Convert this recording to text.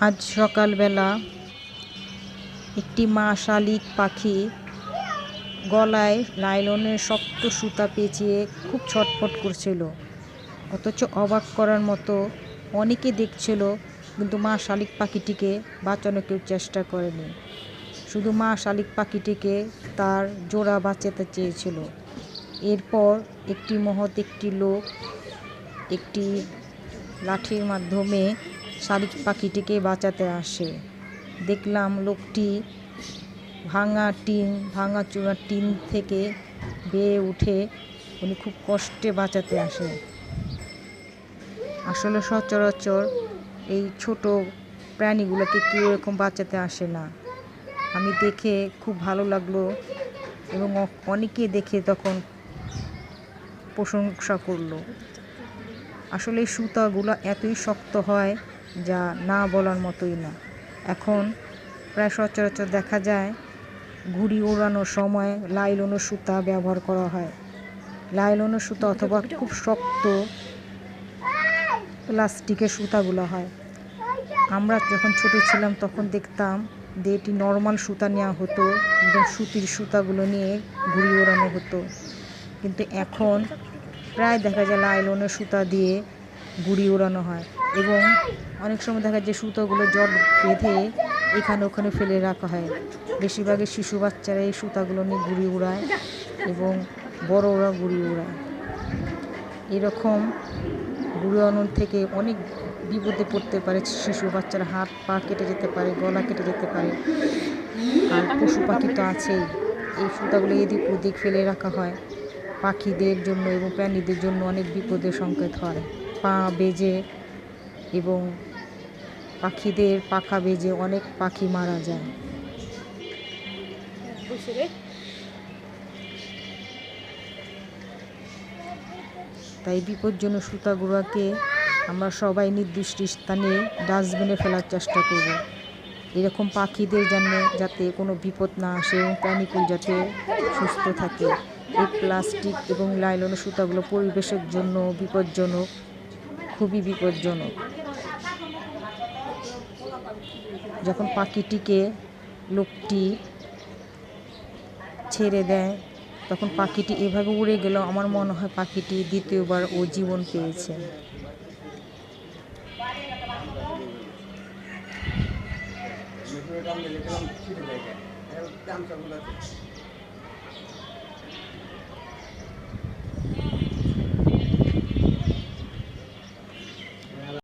আজ সকালবেলা একটি মা শালিক পাখি গলায় লাইলনের শক্ত সুতা পেঁচিয়ে খুব ছটফট করছিল। অথচ অবাক করার মতো অনেকে দেখছিল, কিন্তু মা শালিক পাখিটিকে বাঁচানোর কেউ চেষ্টা করেনি। শুধু মা শালিক পাখিটিকে তার জোড়া বাঁচাতে চেয়েছিল। এরপর একটি লোক একটি লাঠির মাধ্যমে শালিক পাখিটিকে বাঁচাতে আসে। দেখলাম লোকটি ভাঙাচোরা টিন থেকে বেয়ে উঠে উনি খুব কষ্টে বাঁচাতে আসে। আসলে সচরাচর এই ছোট প্রাণীগুলোকে কেউ এরকম বাঁচাতে আসে না। আমি দেখে খুব ভালো লাগলো এবং অনেকে দেখে তখন প্রশংসা করলো। আসলে এই সুতাগুলো এতই শক্ত হয় যা না বলার মতোই না। এখন প্রায় সচরাচর দেখা যায় ঘুড়ি ওড়ানোর সময় লাইলনের সুতা ব্যবহার করা হয়। লাইলনের সুতা অথবা খুব শক্ত প্লাস্টিকের সুতাগুলো হয়। আমরা যখন ছোট ছিলাম তখন দেখতাম যে এটি নর্মাল সুতা নেওয়া হতো, একদম সুতির সুতাগুলো নিয়ে ঘুড়ি ওড়ানো হতো। কিন্তু এখন প্রায় দেখা যায় লাইলনের সুতা দিয়ে ঘুড়ি ওড়ানো হয় এবং অনেক সময় দেখা যায় সুতাগুলো জট বেঁধে এখানে ওখানে ফেলে রাখা হয়। বেশিরভাগই শিশু বাচ্চারা এই সুতাগুলো নিয়ে ঘুড়ি উড়ায় এবং বড়রা ঘুড়ি উড়ায়। এরকম ঘুড়ি ওড়ানোর থেকে অনেক বিপদে পড়তে পারে শিশু বাচ্চারা, হাত পা কেটে যেতে পারে, গলা কেটে যেতে পারে। আর পশু পাখি তো আছেই, এই সুতাগুলো এদিক ওদিক ফেলে রাখা হয়। পাখিদের জন্য এবং প্রাণীদের জন্য অনেক বিপদের সংকেত হয়। পা বেজে এবং পাখিদের পাখা বেজে অনেক পাখি মারা যায়। তাই বিপজ্জনক সুতাগুলোকে আমরা সবাই নির্দিষ্ট স্থানে ডাস্টবিনে ফেলার চেষ্টা করব। এরকম পাখিদের যাতে কোনো বিপদ না আসে এবং প্রাণীকুল যাতে সুস্থ থাকে। এই প্লাস্টিক এবং লাইলনের সুতাগুলো পরিবেশের জন্য বিপজ্জনক, খুবই বিপজ্জনক। যখন পাখিটিকে লোকটি ছেড়ে দেয় তখন পাখিটি এভাবে উড়ে গেল, আমার মনে হয় পাখিটি দ্বিতীয়বার ও জীবন পেয়েছে।